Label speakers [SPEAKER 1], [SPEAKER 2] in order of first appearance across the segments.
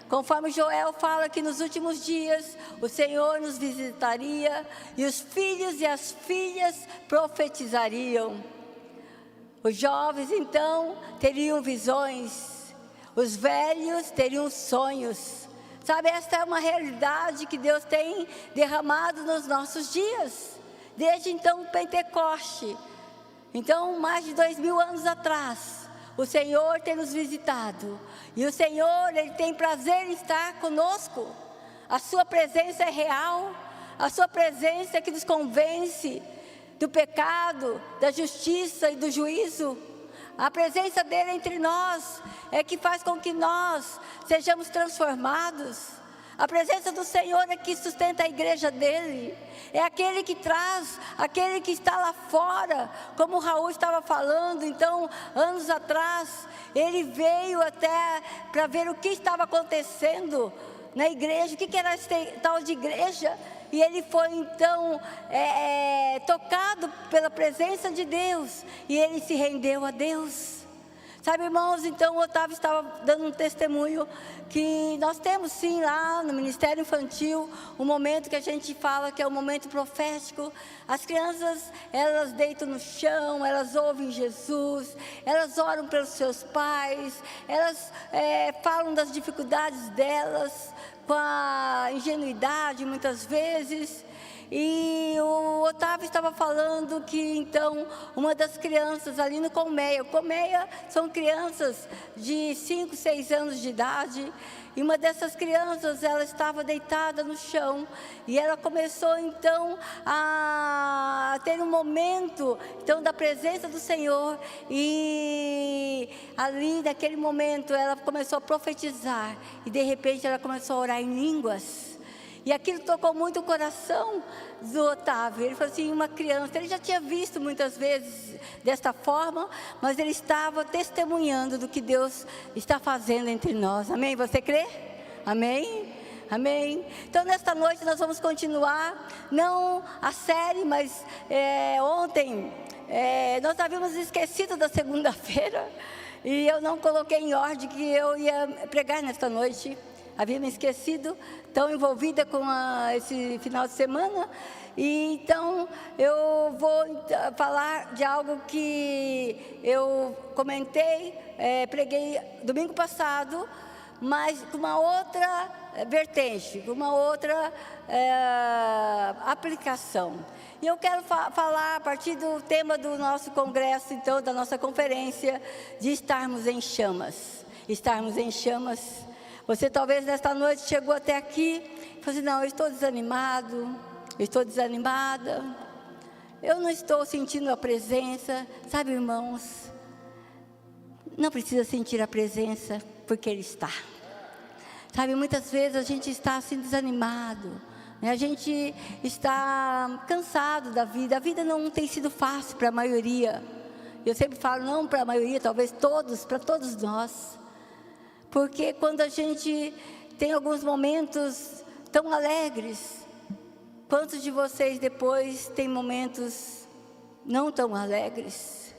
[SPEAKER 1] Conforme Joel fala que nos últimos dias o Senhor nos visitaria e os filhos e as filhas profetizariam. Os jovens então teriam visões, os velhos teriam sonhos. Sabe, esta é uma realidade que Deus tem derramado nos nossos dias, desde então o Pentecoste. Então, mais de 2000 anos atrás, o Senhor tem nos visitado. E o Senhor, Ele tem prazer em estar conosco. A sua presença é real. A sua presença é que nos convence do pecado, da justiça e do juízo. A presença dEle entre nós é que faz com que nós sejamos transformados. A presença do Senhor é que sustenta a igreja dEle. É aquele que traz, aquele que está lá fora, como o Raul estava falando. Então, anos atrás, ele veio até para ver o que estava acontecendo na igreja, o que era esse tal de igreja. E ele foi então tocado pela presença de Deus, e ele se rendeu a Deus. Sabe, irmãos, então o Otávio estava dando um testemunho que nós temos sim lá no Ministério Infantil, um momento que a gente fala que é um momento profético. As crianças, elas deitam no chão, elas ouvem Jesus, elas oram pelos seus pais, elas falam das dificuldades delas, com a ingenuidade muitas vezes. E o Otávio estava falando que então uma das crianças ali no Colmeia são crianças de 5, 6 anos de idade, e uma dessas crianças, ela estava deitada no chão, e ela começou então a ter um momento então da presença do Senhor, e ali naquele momento ela começou a profetizar, e de repente ela começou a orar em línguas. E aquilo tocou muito o coração do Otávio. Ele falou assim, uma criança, ele já tinha visto muitas vezes desta forma, mas ele estava testemunhando do que Deus está fazendo entre nós. Amém? Você crê? Amém? Amém? Então, nesta noite nós vamos continuar, não a série, mas ontem nós havíamos esquecido da segunda-feira, e eu não coloquei em ordem que eu ia pregar nesta noite. Havia me esquecido, tão envolvida com esse final de semana. E então eu vou falar de algo que eu comentei, preguei domingo passado, mas com uma outra vertente, com uma outra aplicação. E eu quero falar a partir do tema do nosso congresso, então, da nossa conferência, de estarmos em chamas. Estarmos em chamas. Você talvez nesta noite chegou até aqui e falou assim, não, eu estou desanimado, eu estou desanimada, eu não estou sentindo a presença. Sabe, irmãos, não precisa sentir a presença, porque Ele está. Sabe, muitas vezes a gente está assim desanimado, né? A gente está cansado da vida. A vida não tem sido fácil para a maioria. Eu sempre falo, não para a maioria, talvez todos, para todos nós. Porque quando a gente tem alguns momentos tão alegres, quantos de vocês depois têm momentos não tão alegres?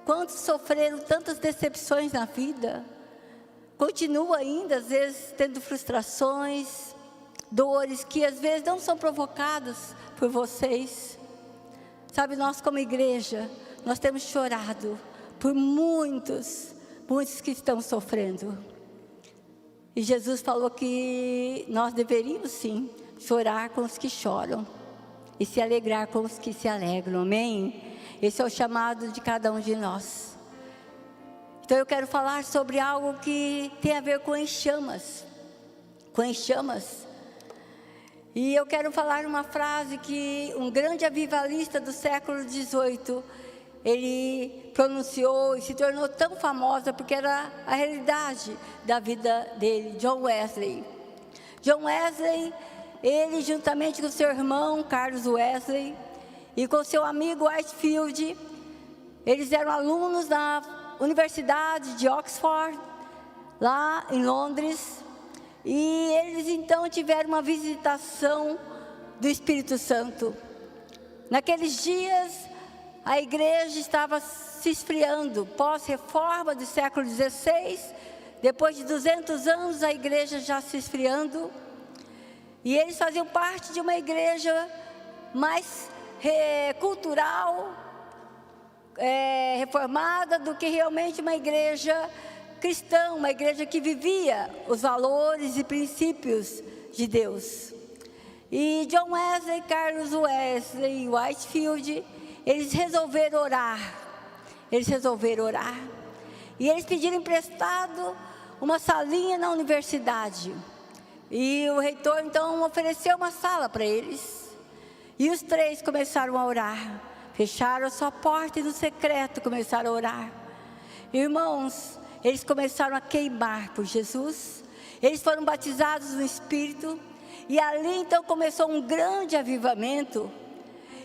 [SPEAKER 1] Quantos sofreram tantas decepções na vida? Continua ainda, às vezes, tendo frustrações, dores que às vezes não são provocadas por vocês. Sabe, nós como igreja, nós temos chorado por muitos que estão sofrendo. E Jesus falou que nós deveríamos sim chorar com os que choram e se alegrar com os que se alegram, amém? Esse é o chamado de cada um de nós. Então eu quero falar sobre algo que tem a ver com enxamas, e eu quero falar uma frase que um grande avivalista do século XVIII, ele pronunciou e se tornou tão famosa porque era a realidade da vida dele, John Wesley. John Wesley, ele juntamente com seu irmão Carlos Wesley e com seu amigo Whitefield, eles eram alunos da Universidade de Oxford, lá em Londres, e eles então tiveram uma visitação do Espírito Santo. Naqueles dias, a igreja estava se esfriando, pós-reforma do século XVI, depois de 200 anos, a igreja já se esfriando. E eles faziam parte de uma igreja mais cultural, reformada, do que realmente uma igreja cristã, uma igreja que vivia os valores e princípios de Deus. E John Wesley, Carlos Wesley e Whitefield, eles resolveram orar. E eles pediram emprestado uma salinha na universidade. E o reitor então ofereceu uma sala para eles. E os três começaram a orar. Fecharam a sua porta e no secreto começaram a orar. Irmãos, eles começaram a queimar por Jesus. Eles foram batizados no Espírito. E ali então começou um grande avivamento.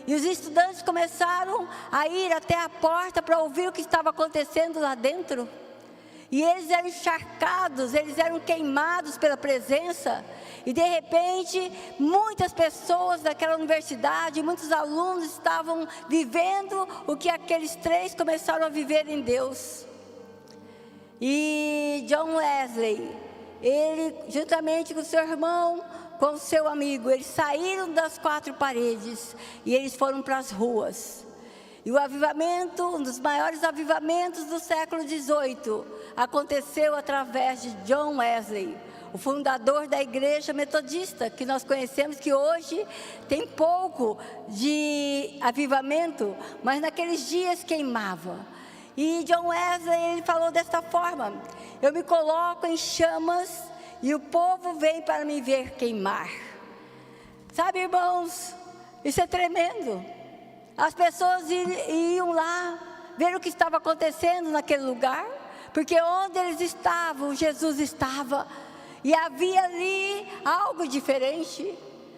[SPEAKER 1] E os estudantes começaram a ir até a porta para ouvir o que estava acontecendo lá dentro. E eles eram encharcados, eles eram queimados pela presença. E de repente, muitas pessoas daquela universidade, muitos alunos estavam vivendo o que aqueles três começaram a viver em Deus. E John Wesley, ele juntamente com seu irmão, com o seu amigo, eles saíram das quatro paredes e eles foram para as ruas. E o avivamento, um dos maiores avivamentos do século XVIII, aconteceu através de John Wesley, o fundador da igreja metodista, que nós conhecemos, que hoje tem pouco de avivamento, mas naqueles dias queimava. E John Wesley, ele falou desta forma: eu me coloco em chamas e o povo vem para me ver queimar. Sabe, irmãos, isso é tremendo. As pessoas iam lá ver o que estava acontecendo naquele lugar, porque onde eles estavam, Jesus estava. E havia ali algo diferente,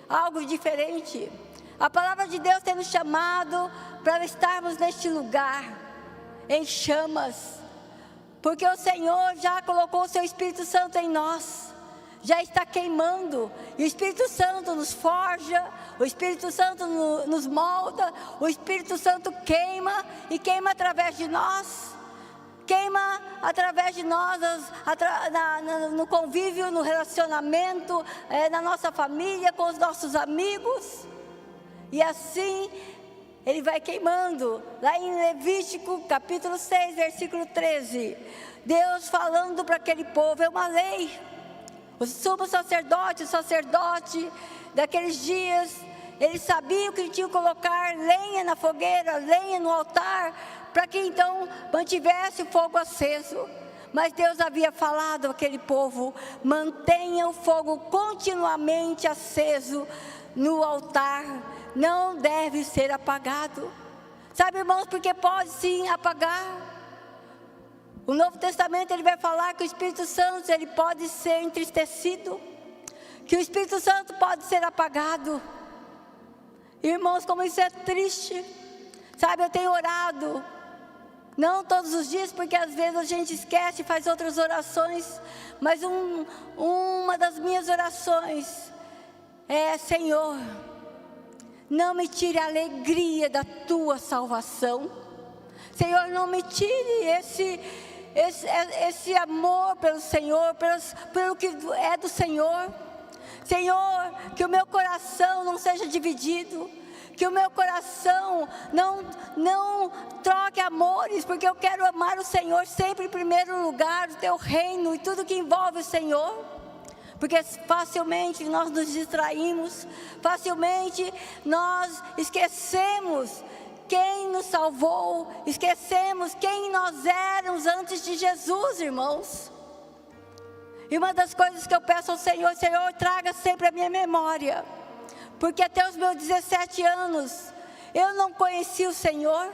[SPEAKER 1] algo diferente. A palavra de Deus tem nos chamado para estarmos neste lugar, em chamas, porque o Senhor já colocou o seu Espírito Santo em nós, já está queimando, e o Espírito Santo nos forja, o Espírito Santo nos molda, o Espírito Santo queima, e queima através de nós. Queima através de nós, no convívio, no relacionamento, na nossa família, com os nossos amigos. E assim, ele vai queimando. Lá em Levítico, capítulo 6, versículo 13. Deus falando para aquele povo, é uma lei. O sumo sacerdote, o sacerdote daqueles dias, eles sabiam que tinham que colocar lenha na fogueira, lenha no altar, para que então mantivesse o fogo aceso. Mas Deus havia falado àquele povo: mantenha o fogo continuamente aceso no altar, não deve ser apagado. Sabe, irmãos, porque pode sim apagar. O Novo Testamento ele vai falar que o Espírito Santo ele pode ser entristecido, que o Espírito Santo pode ser apagado. Irmãos, como isso é triste. Sabe, eu tenho orado, não todos os dias, porque às vezes a gente esquece e faz outras orações, mas uma das minhas orações é: Senhor, não me tire a alegria da tua salvação. Senhor, não me tire esse amor pelo Senhor, pelo que é do Senhor. Senhor, que o meu coração não seja dividido, que o meu coração não troque amores, porque eu quero amar o Senhor sempre em primeiro lugar, o teu reino e tudo que envolve o Senhor. Porque facilmente nós nos distraímos, facilmente nós esquecemos quem nos salvou, esquecemos quem nós éramos antes de Jesus, irmãos. E uma das coisas que eu peço ao Senhor: Senhor, traga sempre a minha memória, porque até os meus 17 anos, eu não conhecia o Senhor,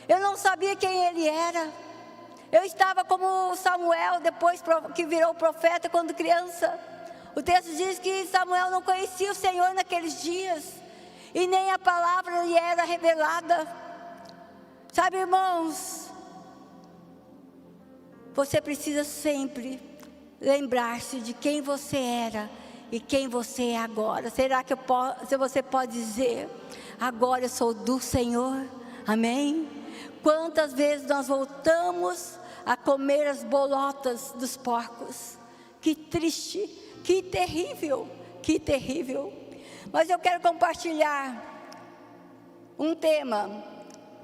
[SPEAKER 1] eu não sabia quem Ele era. Eu estava como Samuel, depois que virou profeta quando criança. O texto diz que Samuel não conhecia o Senhor naqueles dias, e nem a palavra lhe era revelada. Sabe, irmãos, você precisa sempre lembrar-se de quem você era e quem você é agora. Será que você pode dizer: agora eu sou do Senhor? Amém? Quantas vezes nós voltamos a comer as bolotas dos porcos. Que triste, que terrível, que terrível. Mas eu quero compartilhar um tema,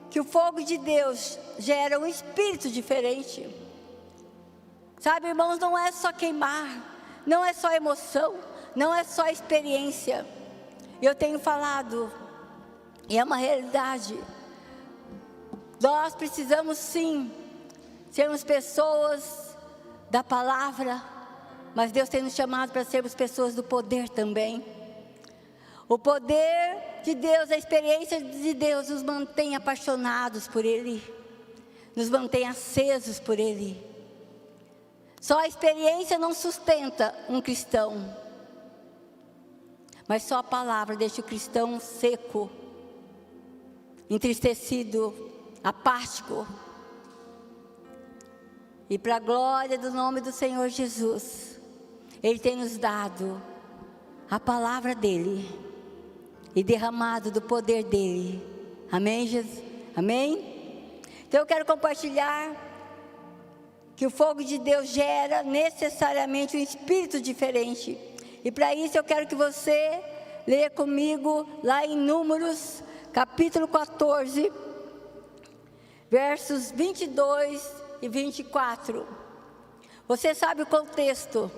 [SPEAKER 1] que o fogo de Deus gera um espírito diferente. Sabe, irmãos, não é só queimar, não é só emoção, não é só experiência. Eu tenho falado, e é uma realidade. Nós precisamos sim sermos pessoas da palavra, mas Deus tem nos chamado para sermos pessoas do poder também. O poder de Deus, a experiência de Deus nos mantém apaixonados por Ele, nos mantém acesos por Ele. Só a experiência não sustenta um cristão, mas só a palavra deixa o cristão seco, entristecido, apático. E para a glória do nome do Senhor Jesus, Ele tem nos dado a palavra dEle e derramado do poder dEle. Amém, Jesus? Amém? Então eu quero compartilhar que o fogo de Deus gera necessariamente um espírito diferente. E para isso eu quero que você leia comigo lá em Números, capítulo 14, versos 22 e 24. Você sabe o contexto.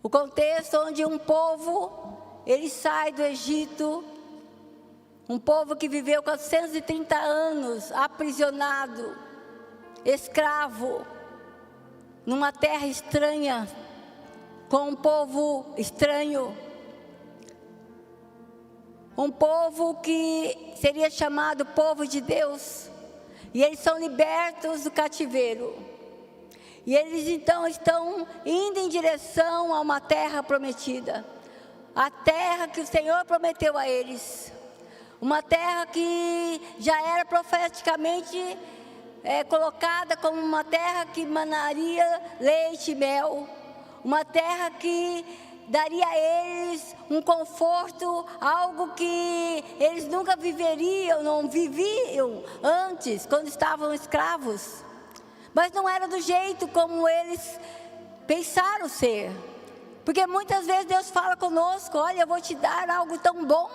[SPEAKER 1] O contexto onde um povo, ele sai do Egito, um povo que viveu 430 anos aprisionado, escravo, numa terra estranha, com um povo estranho. Um povo que seria chamado povo de Deus. E eles são libertos do cativeiro. E eles então estão indo em direção a uma terra prometida. A terra que o Senhor prometeu a eles. Uma terra que já era profeticamente colocada como uma terra que manaria leite e mel. Uma terra que daria a eles um conforto, algo que eles nunca viveriam, não viviam antes, quando estavam escravos. Mas não era do jeito como eles pensaram ser. Porque muitas vezes Deus fala conosco: olha, eu vou te dar algo tão bom,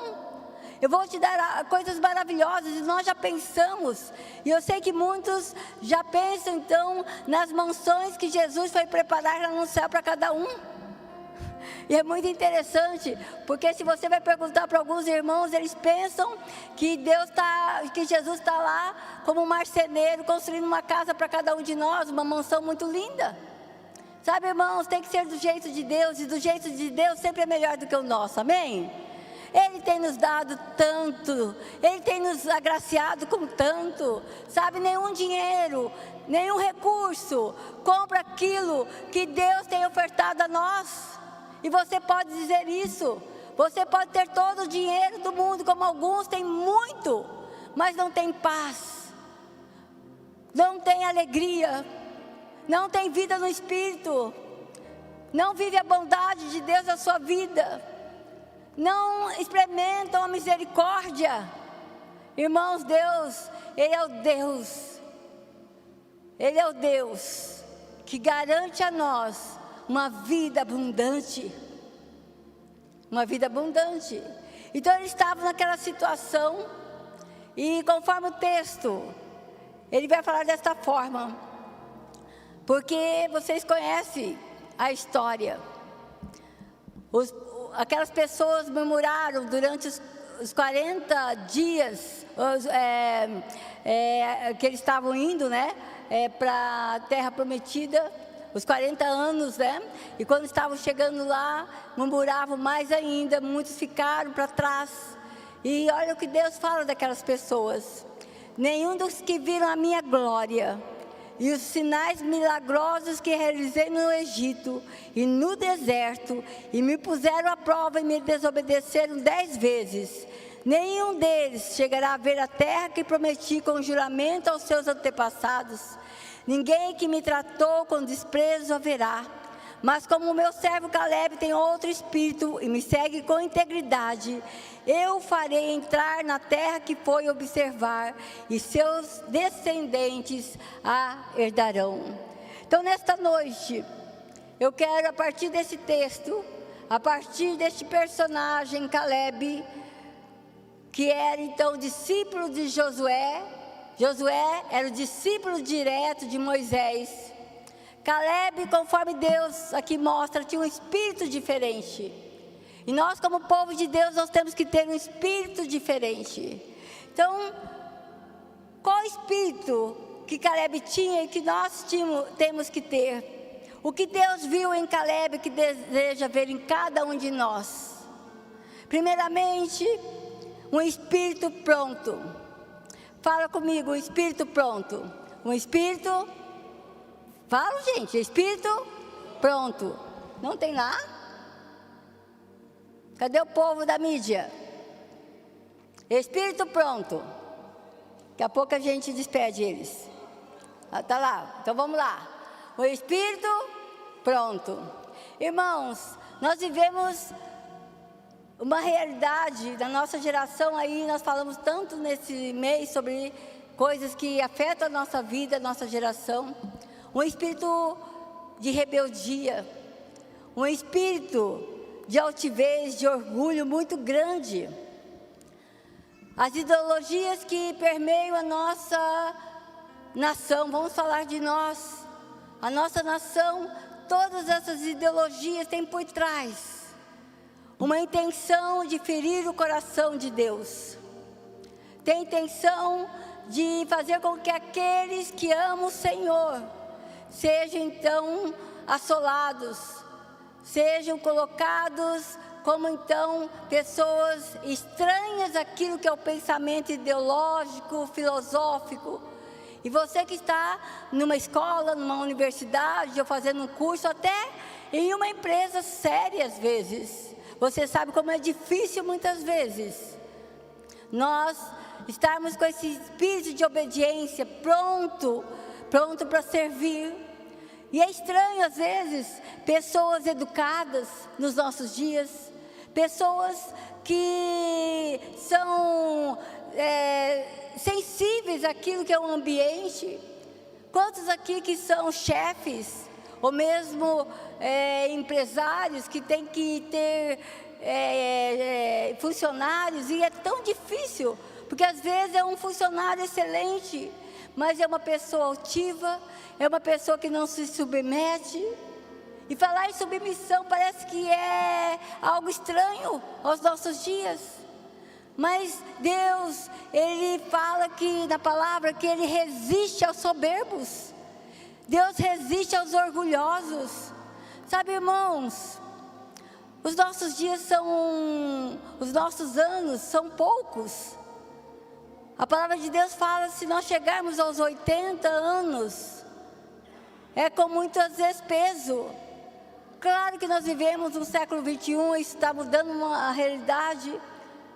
[SPEAKER 1] eu vou te dar coisas maravilhosas, e nós já pensamos. E eu sei que muitos já pensam então nas mansões que Jesus foi preparar lá no céu para cada um. E é muito interessante, porque se você vai perguntar para alguns irmãos, eles pensam que Jesus está lá como um marceneiro, construindo uma casa para cada um de nós, uma mansão muito linda. Sabe, irmãos, tem que ser do jeito de Deus, e do jeito de Deus sempre é melhor do que o nosso, amém? Ele tem nos dado tanto, Ele tem nos agraciado com tanto, sabe, nenhum dinheiro, nenhum recurso compra aquilo que Deus tem ofertado a nós. E você pode dizer isso. Você pode ter todo o dinheiro do mundo, como alguns têm muito, mas não tem paz, não tem alegria, não tem vida no Espírito, não vive a bondade de Deus na sua vida, não experimentam a misericórdia. Irmãos, Deus, Ele é o Deus, Ele é o Deus que garante a nós uma vida abundante. Uma vida abundante. Então eles estavam naquela situação. E conforme o texto, ele vai falar desta forma. Porque vocês conhecem a história. Aquelas pessoas murmuraram durante os 40 dias que eles estavam indo, né, para a terra prometida. Os 40 anos, né? E quando estavam chegando lá, murmuravam mais ainda, muitos ficaram para trás. E olha o que Deus fala daquelas pessoas: nenhum dos que viram a minha glória e os sinais milagrosos que realizei no Egito e no deserto, e me puseram à prova e me desobedeceram 10 vezes, nenhum deles chegará a ver a terra que prometi com juramento aos seus antepassados. Ninguém que me tratou com desprezo haverá, Mas como o meu servo Caleb tem outro espírito e me segue com integridade, eu farei entrar na terra que foi observar, e seus descendentes a herdarão. Então, nesta noite, eu quero, a partir desse texto, a partir deste personagem Caleb, que era então discípulo de Josué. Josué era o discípulo direto de Moisés. Caleb, conforme Deus aqui mostra, tinha um espírito diferente. E nós, como povo de Deus, nós temos que ter um espírito diferente. Então, qual espírito que Caleb tinha e que nós temos que ter? O que Deus viu em Caleb que deseja ver em cada um de nós? Primeiramente, um espírito pronto. Fala comigo, um espírito pronto. Um espírito... Fala, gente, espírito pronto. Não tem lá? Cadê o povo da mídia? Espírito pronto. Daqui a pouco a gente despede eles. Tá lá, então vamos lá. O espírito pronto. Irmãos, nós vivemos uma realidade da nossa geração aí. Nós falamos tanto nesse mês sobre coisas que afetam a nossa vida, a nossa geração. Um espírito de rebeldia, um espírito de altivez, de orgulho muito grande. As ideologias que permeiam a nossa nação, vamos falar de nós, a nossa nação, todas essas ideologias têm por trás uma intenção de ferir o coração de Deus. Tem intenção de fazer com que aqueles que amam o Senhor sejam então assolados, sejam colocados como então pessoas estranhas àquilo que é o pensamento ideológico, filosófico. E você que está numa escola, numa universidade, ou fazendo um curso, até em uma empresa séria às vezes, você sabe como é difícil muitas vezes nós estarmos com esse espírito de obediência pronto para servir. E é estranho às vezes pessoas educadas nos nossos dias, pessoas que são sensíveis àquilo que é o ambiente. Quantos aqui que são chefes ou mesmo empresários que têm que ter funcionários, e é tão difícil, porque às vezes é um funcionário excelente, mas é uma pessoa altiva, é uma pessoa que não se submete. E falar em submissão parece que é algo estranho aos nossos dias. Mas Deus, Ele fala que na palavra que Ele resiste aos soberbos. Deus resiste aos orgulhosos. Sabe, irmãos, os nossos anos são poucos. A palavra de Deus fala, se nós chegarmos aos 80 anos, é com muito às vezes peso. Claro que nós vivemos no século 21, isso está mudando uma realidade,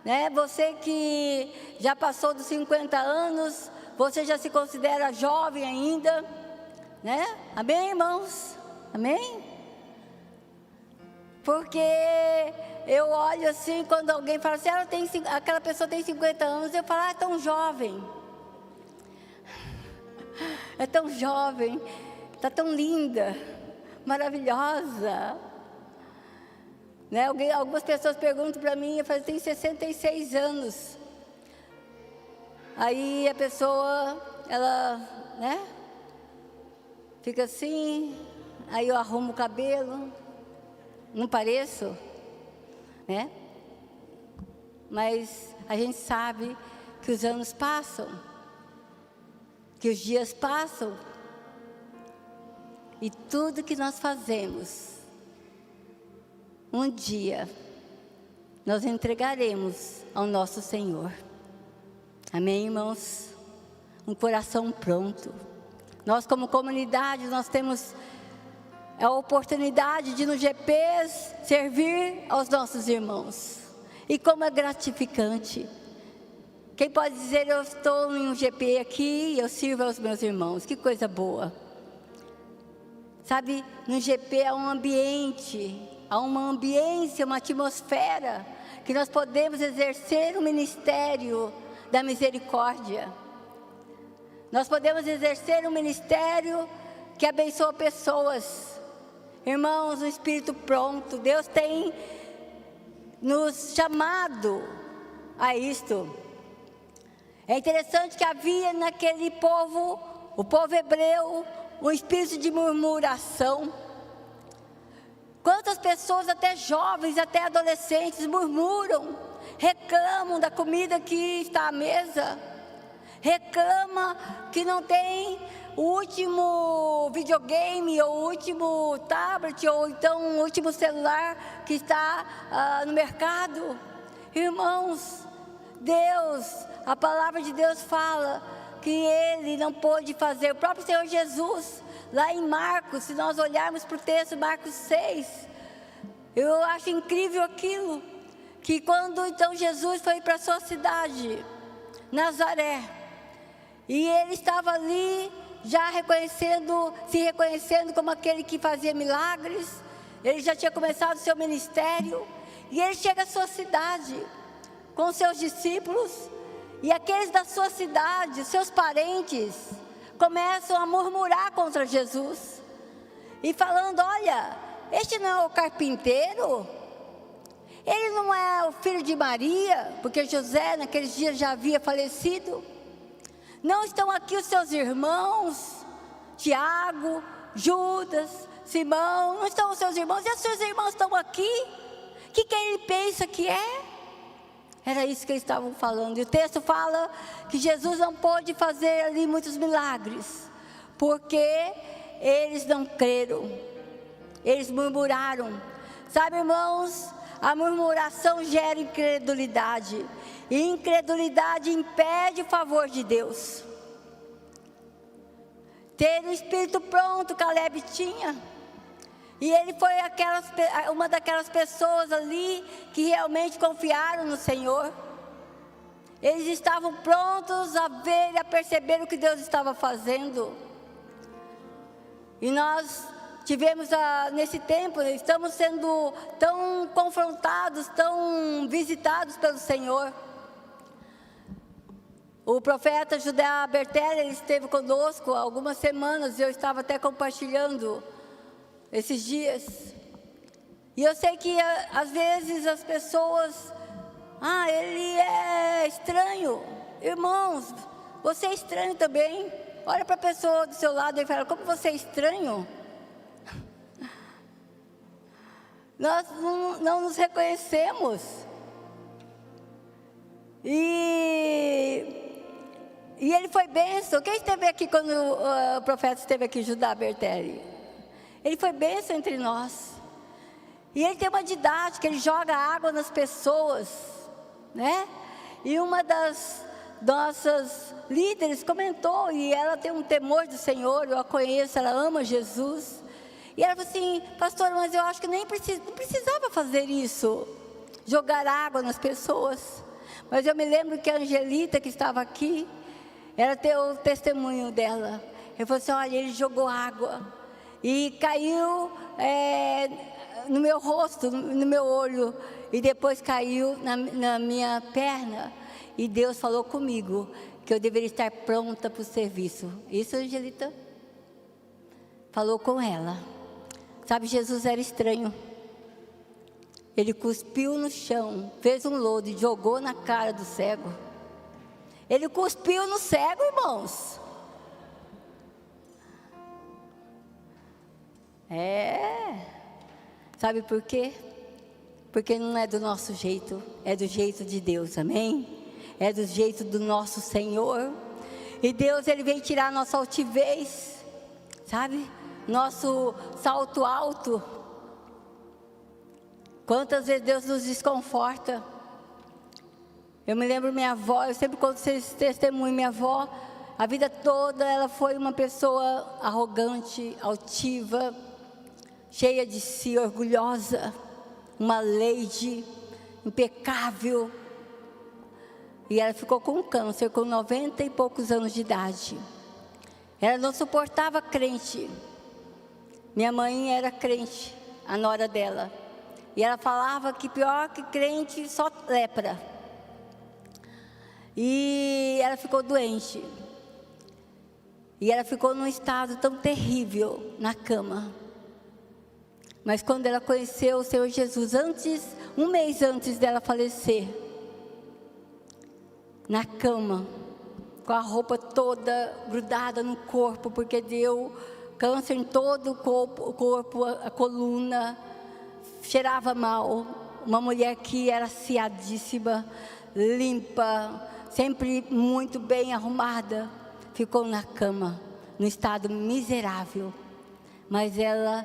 [SPEAKER 1] né? Você que já passou dos 50 anos, você já se considera jovem ainda, né? Amém, irmãos? Amém? Porque eu olho assim, quando alguém fala assim, aquela pessoa tem 50 anos, eu falo, é tão jovem. É tão jovem, está tão linda, maravilhosa. Né? Algumas pessoas perguntam para mim, eu falo, tem 66 anos. Aí a pessoa, ela, né? Fica assim, aí eu arrumo o cabelo. Não pareço, né? Mas a gente sabe que os anos passam, que os dias passam, e tudo que nós fazemos, um dia, nós entregaremos ao nosso Senhor. Amém, irmãos? Um coração pronto. Nós, como comunidade, nós temos a oportunidade de, no GPs, servir aos nossos irmãos. E como é gratificante. Quem pode dizer, eu estou em um GP aqui e eu sirvo aos meus irmãos. Que coisa boa. Sabe, no GP há um ambiente, há uma ambiência, uma atmosfera, que nós podemos exercer o ministério da misericórdia. Nós podemos exercer um ministério que abençoa pessoas. Irmãos, um espírito pronto. Deus tem nos chamado a isto. É interessante que havia naquele povo, o povo hebreu, um espírito de murmuração. Quantas pessoas, até jovens, até adolescentes, murmuram, reclamam da comida que está à mesa, reclama que não tem o último videogame, ou o último tablet, ou então o último celular que está no mercado. Irmãos, Deus, a palavra de Deus fala que Ele não pôde fazer. O próprio Senhor Jesus, lá em Marcos, se nós olharmos para o texto, Marcos 6, eu acho incrível aquilo, que quando então Jesus foi para a sua cidade, Nazaré, e Ele estava ali, já se reconhecendo como aquele que fazia milagres, Ele já tinha começado o seu ministério, e Ele chega à sua cidade, com seus discípulos, e aqueles da sua cidade, seus parentes, começam a murmurar contra Jesus, e falando: olha, este não é o carpinteiro? Ele não é o filho de Maria? Porque José naqueles dias já havia falecido. Não estão aqui os seus irmãos, Tiago, Judas, Simão? Não estão os seus irmãos? E os seus irmãos estão aqui? O que ele pensa que é? Era isso que eles estavam falando. E o texto fala que Jesus não pôde fazer ali muitos milagres, porque eles não creram, eles murmuraram. Sabe, irmãos, a murmuração gera incredulidade, e incredulidade impede o favor de Deus. Ter o espírito pronto, Caleb tinha. E ele foi uma daquelas pessoas ali que realmente confiaram no Senhor. Eles estavam prontos a ver e a perceber o que Deus estava fazendo. E nós tivemos nesse tempo, estamos sendo tão confrontados, tão visitados pelo Senhor. O profeta Judá Bertelli, ele esteve conosco há algumas semanas, e eu estava até compartilhando esses dias. E eu sei que às vezes as pessoas: ele é estranho. Irmãos, você é estranho também. Olha para a pessoa do seu lado e fala: como você é estranho? Nós não nos reconhecemos. E ele foi bênção. Quem esteve aqui quando o profeta esteve aqui, Judá Bertelli? Ele foi bênção entre nós. E ele tem uma didática, ele joga água nas pessoas, né? E uma das nossas líderes comentou, e ela tem um temor do Senhor, eu a conheço, ela ama Jesus. E ela falou assim: pastor, mas eu acho que não precisava fazer isso, jogar água nas pessoas. Mas eu me lembro que a Angelita, que estava aqui, ela tem o testemunho dela. Ele falou assim: olha, ele jogou água e caiu no meu rosto, no meu olho, e depois caiu na minha perna. E Deus falou comigo que eu deveria estar pronta para o serviço. Isso, Angelita? Falou com ela. Sabe, Jesus era estranho. Ele cuspiu no chão, fez um lodo e jogou na cara do cego. Ele cuspiu no cego, irmãos. Sabe por quê? Porque não é do nosso jeito, é do jeito de Deus, amém? É do jeito do nosso Senhor. E Deus, Ele vem tirar a nossa altivez, sabe? Nosso salto alto. Quantas vezes Deus nos desconforta. Eu me lembro minha avó, eu sempre conto esse testemunho. Minha avó, a vida toda, ela foi uma pessoa arrogante, altiva, cheia de si, orgulhosa, uma lady impecável. E ela ficou com câncer com 90 e poucos anos de idade. Ela não suportava crente. Minha mãe era crente, a nora dela. E ela falava que pior que crente, só lepra. E ela ficou doente. E ela ficou num estado tão terrível na cama. Mas quando ela conheceu o Senhor Jesus, um mês antes dela falecer, na cama, com a roupa toda grudada no corpo, porque deu câncer em todo o corpo, a coluna, cheirava mal. Uma mulher que era aciadíssima, limpa, sempre muito bem arrumada, ficou na cama, no estado miserável. Mas ela,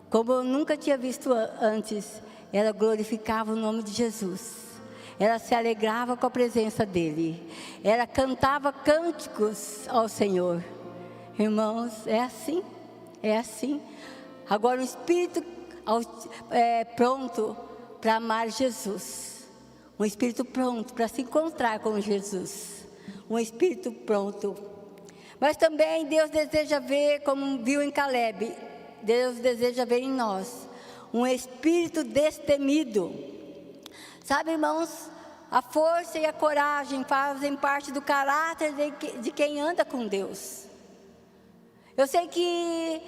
[SPEAKER 1] como eu nunca tinha visto antes, ela glorificava o nome de Jesus. Ela se alegrava com a presença dEle. Ela cantava cânticos ao Senhor. Irmãos, é assim, é assim. Agora o espírito pronto para amar Jesus. Um espírito pronto para se encontrar com Jesus. Um espírito pronto. Mas também Deus deseja ver, como viu em Caleb, Deus deseja ver em nós um espírito destemido. Sabe, irmãos, a força e a coragem fazem parte do caráter de quem anda com Deus. Eu sei que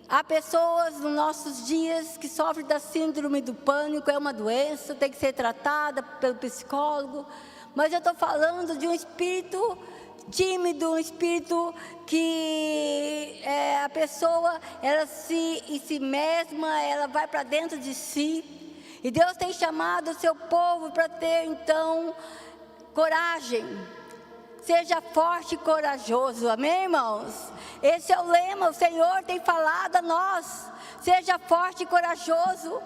[SPEAKER 1] há pessoas nos nossos dias que sofrem da síndrome do pânico, é uma doença, tem que ser tratada pelo psicólogo. Mas eu estou falando de um espírito tímido, um espírito que a pessoa, ela em si mesma, ela vai para dentro de si. E Deus tem chamado o seu povo para ter, então, coragem. Seja forte e corajoso, amém, irmãos? Esse é o lema, o Senhor tem falado a nós. Seja forte e corajoso.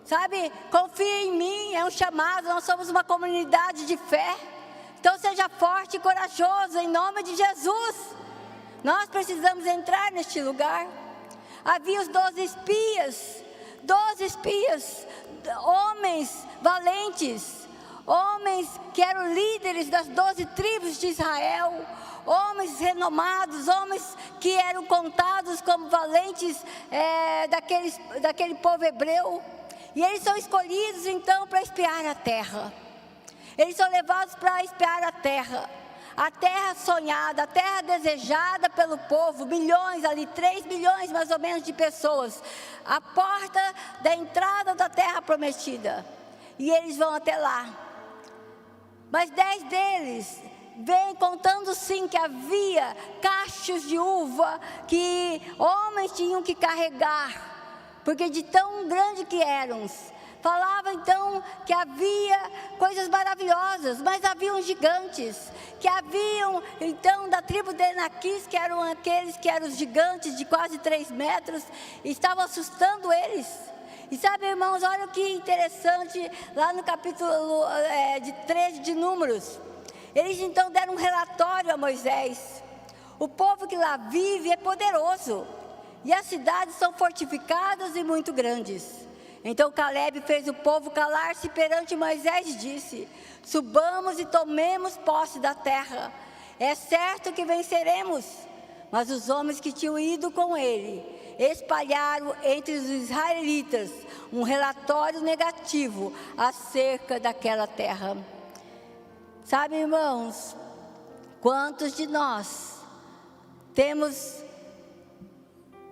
[SPEAKER 1] Sabe, confia em mim, é um chamado, nós somos uma comunidade de fé. Então seja forte e corajoso, em nome de Jesus. Nós precisamos entrar neste lugar. Havia os 12 espias, homens valentes, homens que eram líderes das 12 tribos de Israel, homens renomados, homens que eram contados como valentes daquele povo hebreu. E eles são escolhidos então para espiar a terra. Eles são levados para espiar a terra sonhada, a terra desejada pelo povo, milhões ali, 3 milhões mais ou menos de pessoas, a porta da entrada da terra prometida. E eles vão até lá. Mas 10 deles vêm contando sim que havia cachos de uva que homens tinham que carregar, porque de tão grande que eram. Falava então que havia coisas maravilhosas, mas haviam gigantes, que haviam então da tribo de Enaquis, que eram aqueles que eram os gigantes de quase 3 metros, e estavam assustando eles. E sabe, irmãos, olha que interessante, lá no capítulo 13 de Números, eles então deram um relatório a Moisés. O povo que lá vive é poderoso, e as cidades são fortificadas e muito grandes. Então Caleb fez o povo calar-se perante Moisés e disse: subamos e tomemos posse da terra. É certo que venceremos. Mas os homens que tinham ido com ele espalharam entre os israelitas um relatório negativo acerca daquela terra. Sabe, irmãos, quantos de nós temos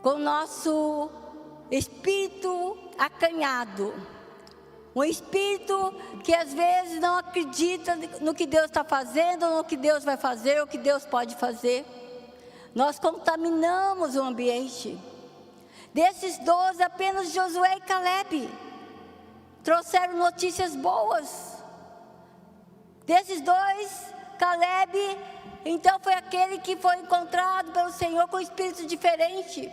[SPEAKER 1] com o nosso espírito acanhado, um espírito que às vezes não acredita no que Deus está fazendo, no que Deus vai fazer, o que Deus pode fazer. Nós contaminamos o ambiente. Desses 12, apenas Josué e Caleb trouxeram notícias boas. Desses 2, Caleb, então foi aquele que foi encontrado pelo Senhor com um espírito diferente.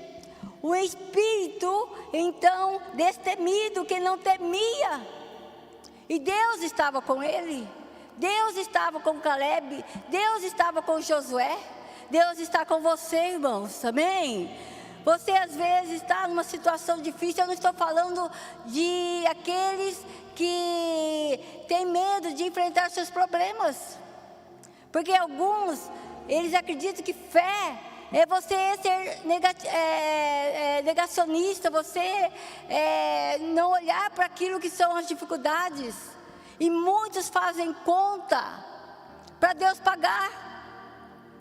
[SPEAKER 1] Um espírito, então, destemido, que não temia. E Deus estava com ele. Deus estava com Caleb. Deus estava com Josué. Deus está com você, irmãos. Amém? Você às vezes está numa situação difícil. Eu não estou falando de aqueles que têm medo de enfrentar seus problemas. Porque alguns, eles acreditam que fé é você ser negacionista, você não olhar para aquilo que são as dificuldades. E muitos fazem conta para Deus pagar.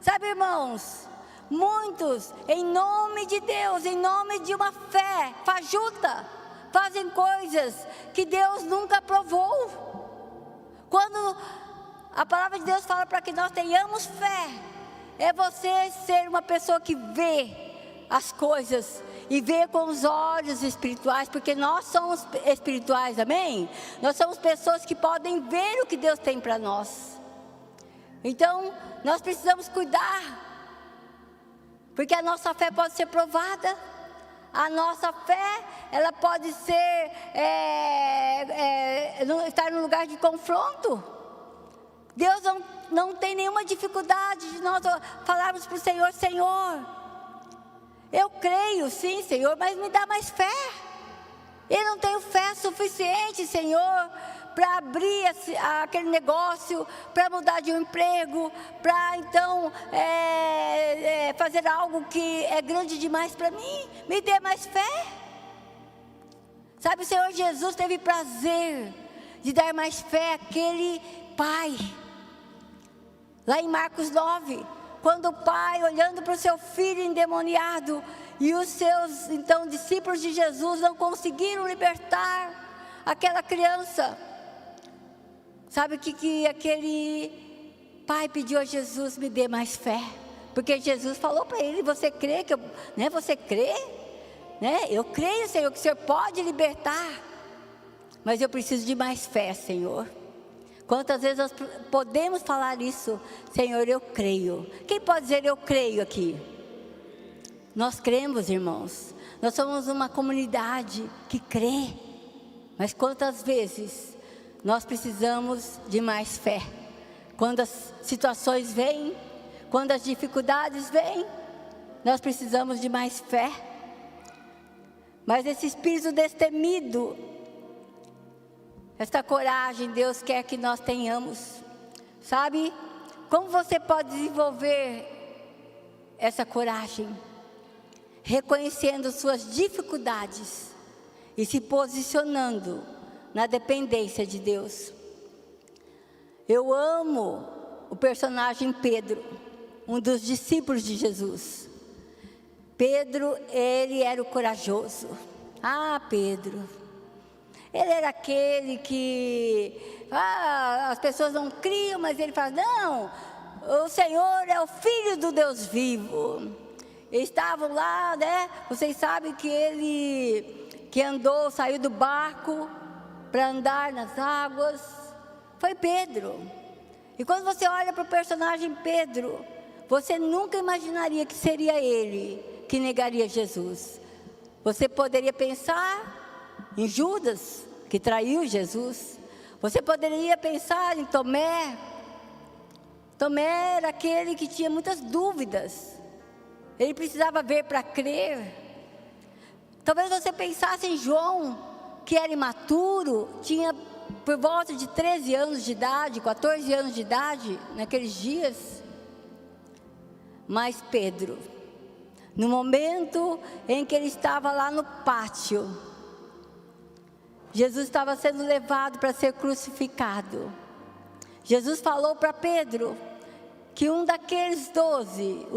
[SPEAKER 1] Sabe, irmãos, muitos, em nome de Deus, em nome de uma fé fajuta, fazem coisas que Deus nunca aprovou. Quando a palavra de Deus fala para que nós tenhamos fé, é você ser uma pessoa que vê as coisas e vê com os olhos espirituais, porque nós somos espirituais, amém? Nós somos pessoas que podem ver o que Deus tem para nós. Então, nós precisamos cuidar, porque a nossa fé pode ser provada. A nossa fé, ela pode ser, estar no lugar de confronto. Deus não tem nenhuma dificuldade de nós falarmos para o Senhor: Senhor, eu creio sim, Senhor, mas me dá mais fé. Eu não tenho fé suficiente, Senhor, para abrir aquele negócio, para mudar de um emprego, para então fazer algo que é grande demais para mim. Me dê mais fé. Sabe, o Senhor Jesus teve prazer de dar mais fé àquele pai. Lá em Marcos 9, quando o pai, olhando para o seu filho endemoniado, e os seus, então, discípulos de Jesus não conseguiram libertar aquela criança. Sabe o que aquele pai pediu a Jesus? Me dê mais fé. Porque Jesus falou para ele: você crê que você crê? Eu creio, Senhor, que o Senhor pode libertar. Mas eu preciso de mais fé, Senhor. Quantas vezes nós podemos falar isso? Senhor, eu creio. Quem pode dizer eu creio aqui? Nós cremos, irmãos. Nós somos uma comunidade que crê. Mas quantas vezes nós precisamos de mais fé? Quando as situações vêm, quando as dificuldades vêm, nós precisamos de mais fé. Mas esse espírito destemido, esta coragem, Deus quer que nós tenhamos. Sabe? Como você pode desenvolver essa coragem? Reconhecendo suas dificuldades e se posicionando na dependência de Deus. Eu amo o personagem Pedro, um dos discípulos de Jesus. Pedro, ele era o corajoso. Pedro, ele era aquele que as pessoas não criam, mas ele fala: não, o Senhor é o Filho do Deus vivo. Estavam lá, vocês sabem que ele saiu do barco para andar nas águas, foi Pedro. E quando você olha para o personagem Pedro, você nunca imaginaria que seria ele que negaria Jesus. Você poderia pensar em Judas, que traiu Jesus. Você poderia pensar em Tomé. Tomé era aquele que tinha muitas dúvidas. Ele precisava ver para crer. Talvez você pensasse em João, que era imaturo, tinha por volta de 13 anos de idade, 14 anos de idade, naqueles dias. Mas Pedro, no momento em que ele estava lá no pátio, Jesus estava sendo levado para ser crucificado. Jesus falou para Pedro que um daqueles 12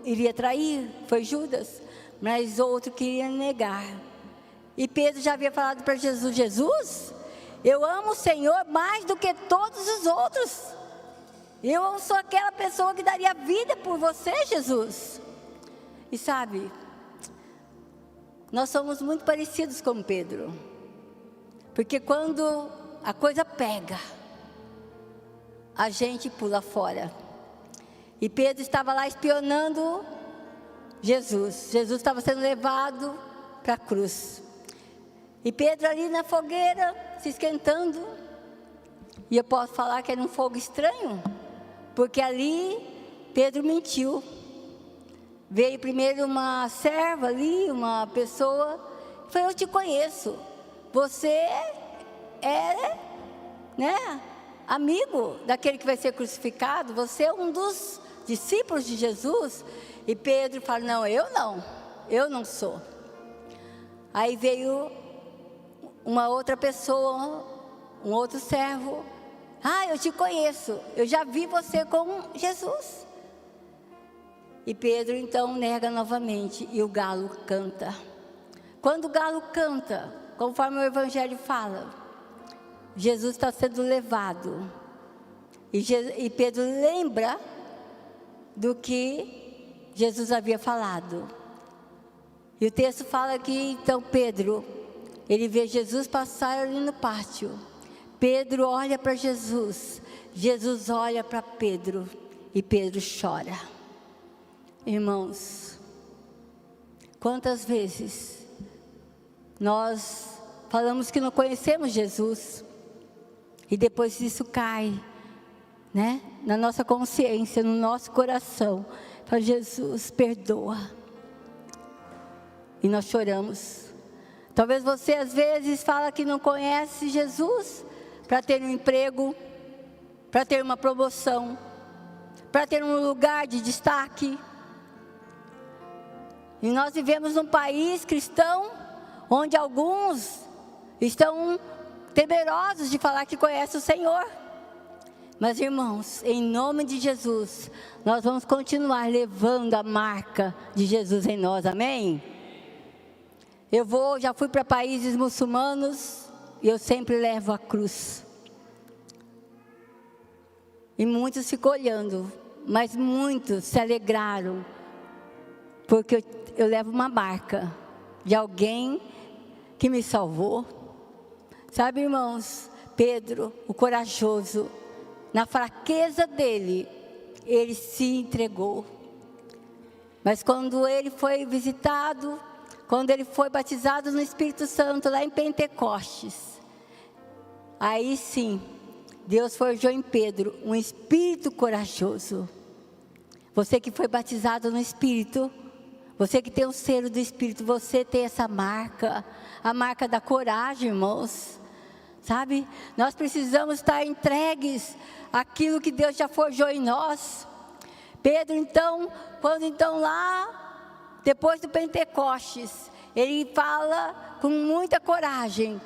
[SPEAKER 1] iria trair, foi Judas, mas outro queria negar. E Pedro já havia falado para Jesus: Jesus, eu amo o Senhor mais do que todos os outros. Eu sou aquela pessoa que daria vida por você, Jesus. E sabe, nós somos muito parecidos com Pedro. Porque quando a coisa pega, a gente pula fora. E Pedro estava lá espionando Jesus. Jesus estava sendo levado para a cruz. E Pedro ali na fogueira, se esquentando. E eu posso falar que era um fogo estranho, porque ali Pedro mentiu. Veio primeiro uma serva ali, uma pessoa, falou: eu te conheço. Você é, amigo daquele que vai ser crucificado. Você é um dos discípulos de Jesus. E Pedro fala, não, eu não sou. Aí veio uma outra pessoa, um outro servo. Ah, eu te conheço, eu já vi você com Jesus. E Pedro então nega novamente e o galo canta. Quando o galo canta, conforme o Evangelho fala, Jesus está sendo levado. E Pedro lembra do que Jesus havia falado. E o texto fala que então Pedro, ele vê Jesus passar ali no pátio. Pedro olha para Jesus, Jesus olha para Pedro e Pedro chora. Irmãos, quantas vezes nós falamos que não conhecemos Jesus e depois isso cai, né, na nossa consciência, no nosso coração. Fala, Jesus, perdoa. E nós choramos. Talvez você às vezes fala que não conhece Jesus para ter um emprego, para ter uma promoção, para ter um lugar de destaque. E nós vivemos num país cristão onde alguns estão temerosos de falar que conhecem o Senhor. Mas irmãos, em nome de Jesus, nós vamos continuar levando a marca de Jesus em nós, amém? Já fui para países muçulmanos e eu sempre levo a cruz. E muitos ficam olhando, mas muitos se alegraram, porque eu levo uma marca de alguém que me salvou. Sabe, irmãos, Pedro, o corajoso, na fraqueza dele, ele se entregou. Mas quando ele foi visitado, quando ele foi batizado no Espírito Santo, lá em Pentecostes, aí sim, Deus forjou em Pedro um espírito corajoso. Você que foi batizado no Espírito, você que tem o selo do Espírito, você tem essa marca, a marca da coragem, irmãos. Sabe, nós precisamos estar entregues àquilo que Deus já forjou em nós. Pedro então, quando então lá, depois do Pentecostes, ele fala com muita coragem.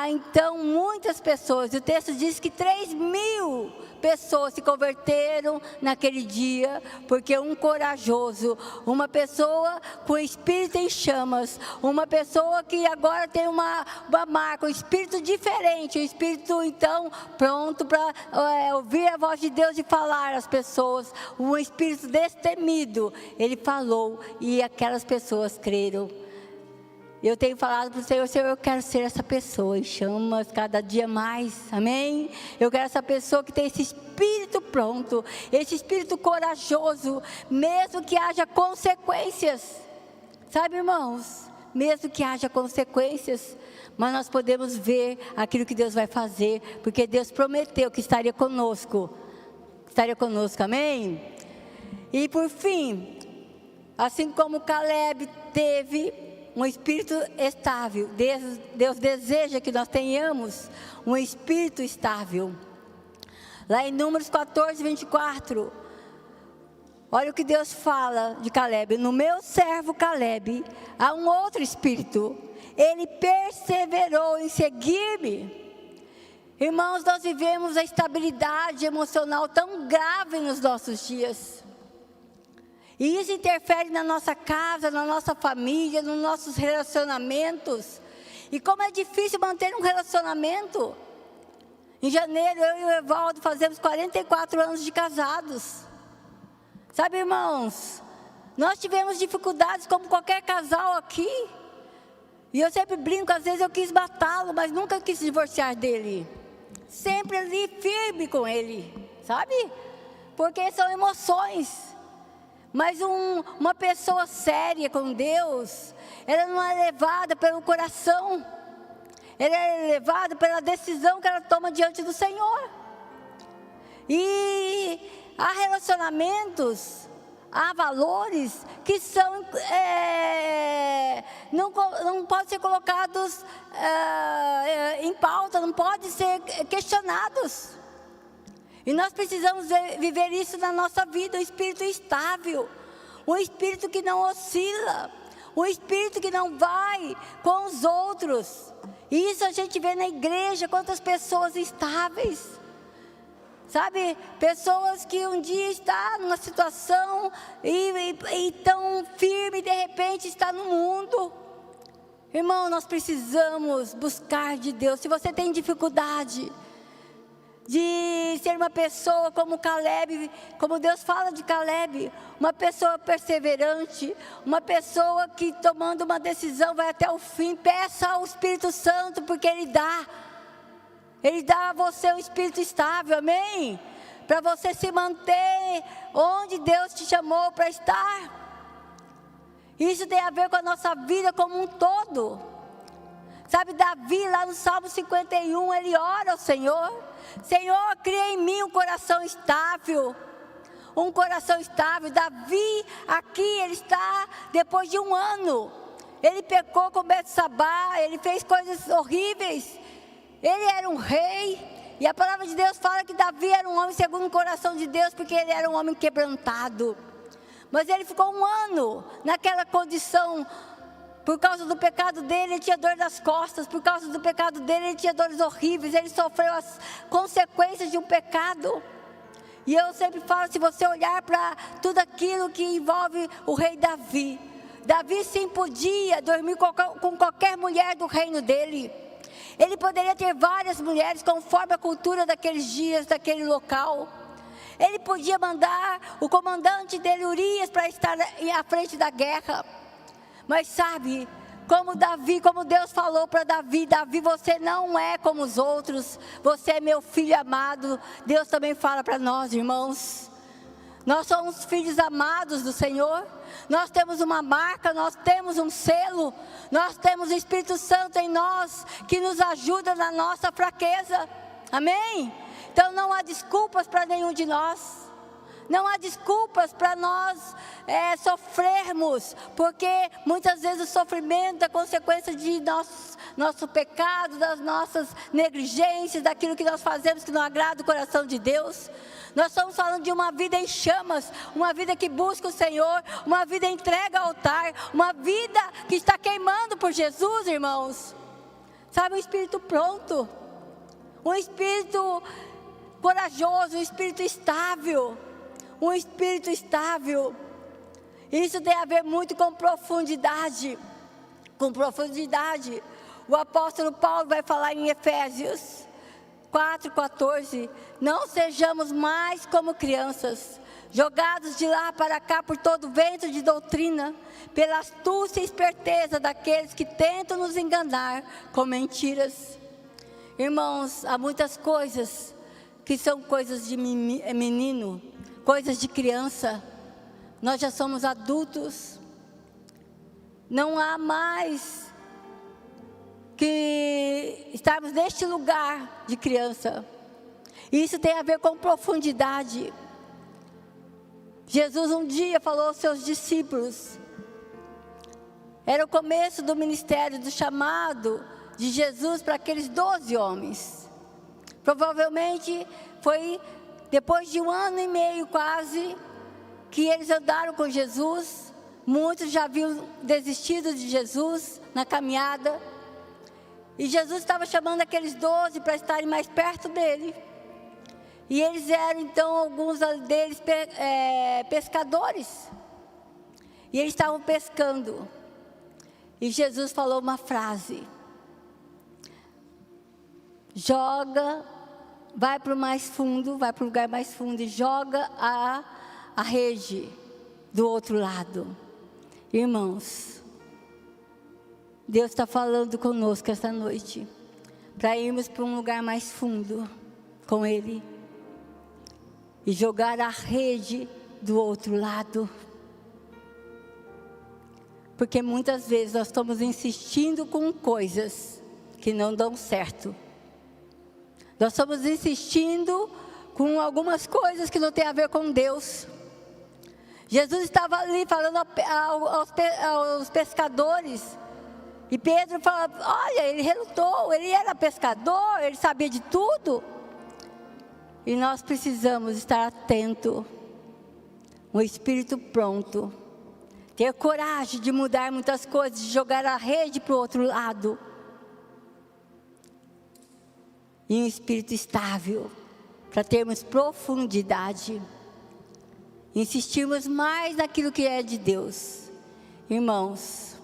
[SPEAKER 1] Então muitas pessoas, o texto diz que 3.000 pessoas se converteram naquele dia, porque um corajoso, uma pessoa com espírito em chamas, uma pessoa que agora tem uma marca, um espírito diferente, um espírito então pronto para ouvir a voz de Deus e falar às pessoas, um espírito destemido, ele falou e aquelas pessoas creram. Eu tenho falado para o Senhor, Senhor, eu quero ser essa pessoa em chamas cada dia mais, amém? Eu quero essa pessoa que tem esse espírito pronto, esse espírito corajoso, mesmo que haja consequências, sabe, irmãos? Mesmo que haja consequências, mas nós podemos ver aquilo que Deus vai fazer, porque Deus prometeu que estaria conosco, amém? E por fim, assim como Caleb teve um espírito estável, Deus deseja que nós tenhamos um espírito estável. Lá em Números 14, 24, olha o que Deus fala de Caleb: no meu servo Caleb há um outro espírito, ele perseverou em seguir-me. Irmãos, nós vivemos a estabilidade emocional tão grave nos nossos dias. E isso interfere na nossa casa, na nossa família, nos nossos relacionamentos. E como é difícil manter um relacionamento. Em janeiro, eu e o Evaldo fazemos 44 anos de casados. Sabe, irmãos, nós tivemos dificuldades como qualquer casal aqui. E eu sempre brinco, às vezes eu quis matá-lo, mas nunca quis divorciar dele. Sempre ali firme com ele, sabe? Porque são emoções. Mas uma pessoa séria com Deus, ela não é levada pelo coração, ela é levada pela decisão que ela toma diante do Senhor. E há relacionamentos, há valores que são, não podem ser colocados em pauta, não podem ser questionados. E nós precisamos viver isso na nossa vida, um espírito estável, um espírito que não oscila, um espírito que não vai com os outros. Isso a gente vê na igreja, quantas pessoas instáveis. Sabe, pessoas que um dia está numa situação e tão firme, de repente está no mundo. Irmão, nós precisamos buscar de Deus. Se você tem dificuldade de ser uma pessoa como Caleb, como Deus fala de Caleb, uma pessoa perseverante, uma pessoa que tomando uma decisão vai até o fim, peça ao Espírito Santo, porque Ele dá. Ele dá a você um espírito estável, amém? Para você se manter onde Deus te chamou para estar. Isso tem a ver com a nossa vida como um todo. Sabe, Davi lá no Salmo 51, ele ora ao Senhor. Senhor, cria em mim um coração estável. Um coração estável. Davi aqui, ele está depois de um ano. Ele pecou com Betsabá, ele fez coisas horríveis. Ele era um rei, e a palavra de Deus fala que Davi era um homem segundo o coração de Deus, porque ele era um homem quebrantado. Mas ele ficou um ano naquela condição, por causa do pecado dele, ele tinha dor nas costas, por causa do pecado dele, ele tinha dores horríveis, ele sofreu as consequências de um pecado. E eu sempre falo, se você olhar para tudo aquilo que envolve o rei Davi, Davi sim podia dormir com qualquer mulher do reino dele. Ele poderia ter várias mulheres, conforme a cultura daqueles dias, daquele local. Ele podia mandar o comandante dele, Urias, para estar à frente da guerra. Mas sabe, como Davi, como Deus falou para Davi, Davi, você não é como os outros, você é meu filho amado. Deus também fala para nós, irmãos. Nós somos filhos amados do Senhor. Nós temos uma marca, nós temos um selo, nós temos o Espírito Santo em nós, que nos ajuda na nossa fraqueza, amém? Então não há desculpas para nenhum de nós, não há desculpas para nós sofrermos, porque muitas vezes o sofrimento é consequência de nosso pecado, das nossas negligências, daquilo que nós fazemos que não agrada o coração de Deus. Nós estamos falando de uma vida em chamas, uma vida que busca o Senhor, uma vida entregue ao altar, uma vida que está queimando por Jesus, irmãos. Sabe, um espírito pronto, um espírito corajoso, um espírito estável, um espírito estável. Isso tem a ver muito com profundidade, O apóstolo Paulo vai falar em Efésios 4:14, não sejamos mais como crianças, jogados de lá para cá por todo vento de doutrina, pela astúcia e esperteza daqueles que tentam nos enganar com mentiras. Irmãos, há muitas coisas que são coisas de menino, coisas de criança. Nós já somos adultos, não há mais que estarmos neste lugar de criança. Isso tem a ver com profundidade. Jesus um dia falou aos seus discípulos, era o começo do ministério, do chamado de Jesus para aqueles 12 homens. Provavelmente foi depois de 1 ano e meio quase, que eles andaram com Jesus. Muitos já haviam desistido de Jesus na caminhada. E Jesus estava chamando aqueles 12 para estarem mais perto dele. E eles eram então, alguns deles pescadores. E eles estavam pescando. E Jesus falou uma frase: vai para o mais fundo, vai para o lugar mais fundo e joga a rede do outro lado. Irmãos, Deus está falando conosco esta noite, para irmos para um lugar mais fundo com Ele e jogar a rede do outro lado. Porque muitas vezes nós estamos insistindo com coisas que não dão certo. Nós estamos insistindo com algumas coisas que não tem a ver com Deus. Jesus estava ali falando aos pescadores. E Pedro fala, olha, ele relutou, ele era pescador, ele sabia de tudo. E nós precisamos estar atentos, um espírito pronto, ter coragem de mudar muitas coisas, de jogar a rede para o outro lado. E um espírito estável, para termos profundidade. Insistirmos mais naquilo que é de Deus. Irmãos,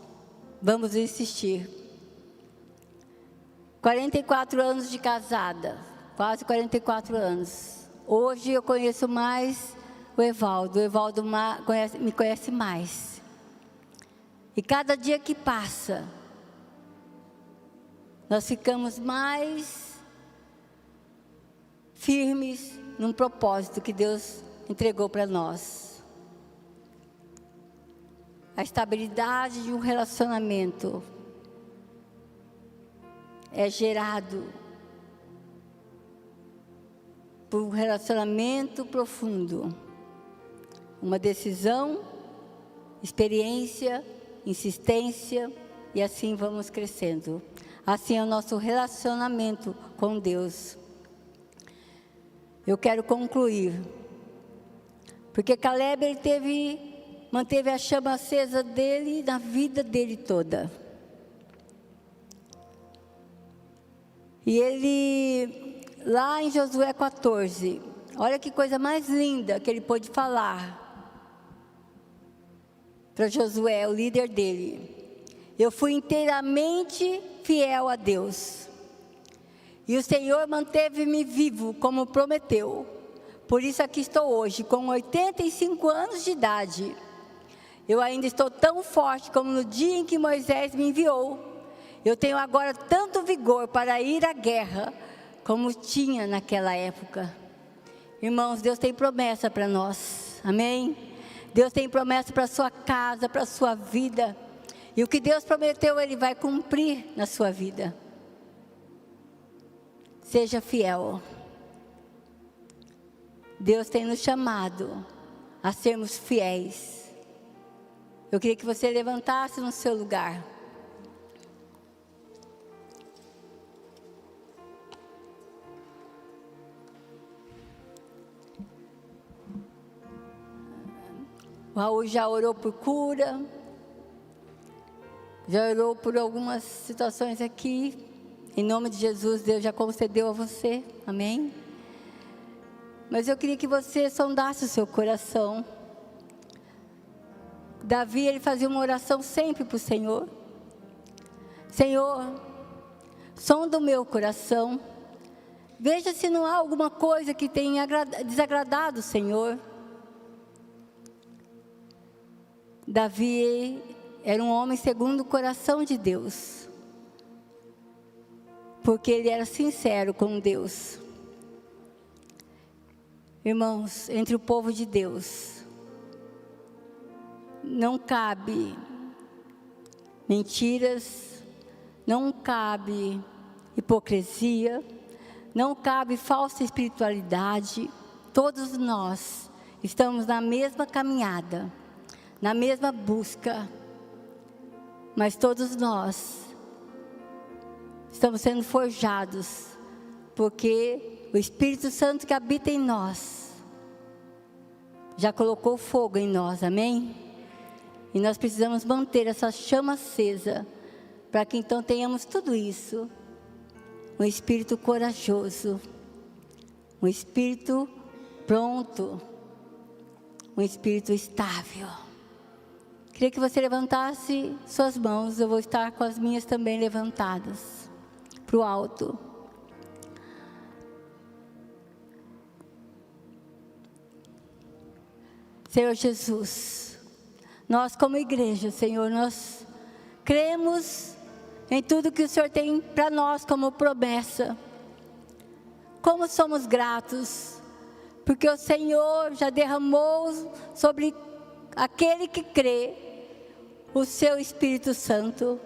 [SPEAKER 1] vamos insistir. 44 anos de casada, quase 44 anos. Hoje eu conheço mais o Evaldo me conhece mais. E cada dia que passa, nós ficamos mais firmes num propósito que Deus entregou para nós. A estabilidade de um relacionamento é gerado por um relacionamento profundo. Uma decisão, experiência, insistência, e assim vamos crescendo. Assim é o nosso relacionamento com Deus. Eu quero concluir, porque Caleb manteve a chama acesa dele na vida dele toda. E ele, lá em Josué 14, olha que coisa mais linda que ele pôde falar para Josué, o líder dele. Eu fui inteiramente fiel a Deus. E o Senhor manteve-me vivo, como prometeu. Por isso aqui estou hoje, com 85 anos de idade. Eu ainda estou tão forte como no dia em que Moisés me enviou. Eu tenho agora tanto vigor para ir à guerra, como tinha naquela época. Irmãos, Deus tem promessa para nós. Amém? Deus tem promessa para a sua casa, para a sua vida. E o que Deus prometeu, Ele vai cumprir na sua vida. Seja fiel. Deus tem nos chamado a sermos fiéis. Eu queria que você levantasse no seu lugar. O Raul já orou por cura. Já orou por algumas situações aqui. Em nome de Jesus, Deus já concedeu a você. Amém? Mas eu queria que você sondasse o seu coração. Davi, ele fazia uma oração sempre para o Senhor. Senhor, sonda o meu coração. Veja se não há alguma coisa que tenha desagradado o Senhor. Davi era um homem segundo o coração de Deus. Porque ele era sincero com Deus. Irmãos, entre o povo de Deus, não cabe mentiras, não cabe hipocrisia, não cabe falsa espiritualidade. Todos nós estamos na mesma caminhada, na mesma busca, mas todos nós estamos sendo forjados, porque o Espírito Santo que habita em nós já colocou fogo em nós, amém? E nós precisamos manter essa chama acesa, para que então tenhamos tudo isso. Um espírito corajoso, um espírito pronto, um espírito estável. Queria que você levantasse suas mãos, eu vou estar com as minhas também levantadas, para o alto. Senhor Jesus, nós como igreja, Senhor, nós cremos em tudo que o Senhor tem para nós como promessa. Como somos gratos, porque o Senhor já derramou sobre aquele que crê o seu Espírito Santo.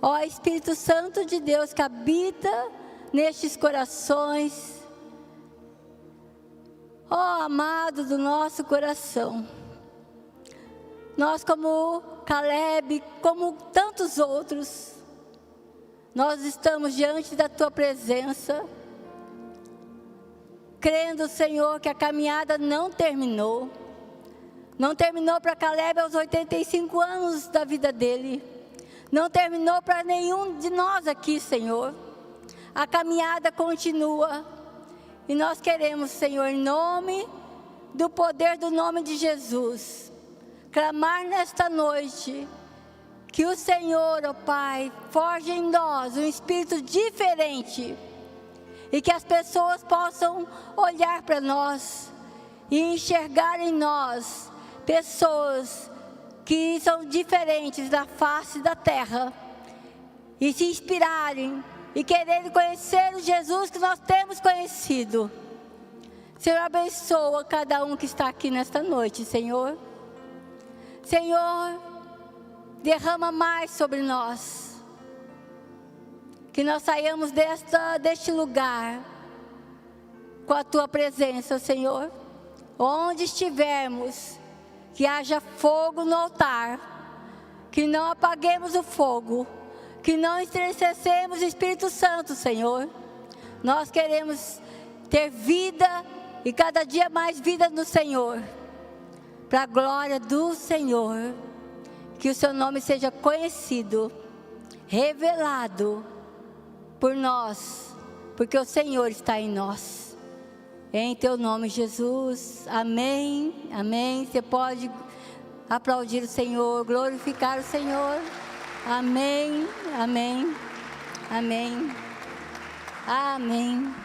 [SPEAKER 1] Ó Espírito Santo de Deus que habita nestes corações, ó amado do nosso coração, nós como Caleb, como tantos outros, nós estamos diante da Tua presença, crendo, Senhor, que a caminhada não terminou. Não terminou para Caleb aos 85 anos da vida dele. Não terminou para nenhum de nós aqui, Senhor. A caminhada continua. E nós queremos, Senhor, em nome do poder do nome de Jesus, clamar nesta noite que o Senhor, ó Pai, forge em nós um espírito diferente e que as pessoas possam olhar para nós e enxergar em nós pessoas que são diferentes da face da terra e se inspirarem e quererem conhecer o Jesus que nós temos conhecido. Senhor, abençoa cada um que está aqui nesta noite, Senhor. Senhor, derrama mais sobre nós. Que nós saiamos deste lugar com a Tua presença, Senhor. Onde estivermos, que haja fogo no altar. Que não apaguemos o fogo. Que não entristecemos o Espírito Santo, Senhor. Nós queremos ter vida e cada dia mais vida no Senhor. Para a glória do Senhor. Que o Seu nome seja conhecido, revelado por nós, porque o Senhor está em nós. Em Teu nome, Jesus. Amém, amém. Você pode aplaudir o Senhor, glorificar o Senhor. Amém, amém, amém, amém.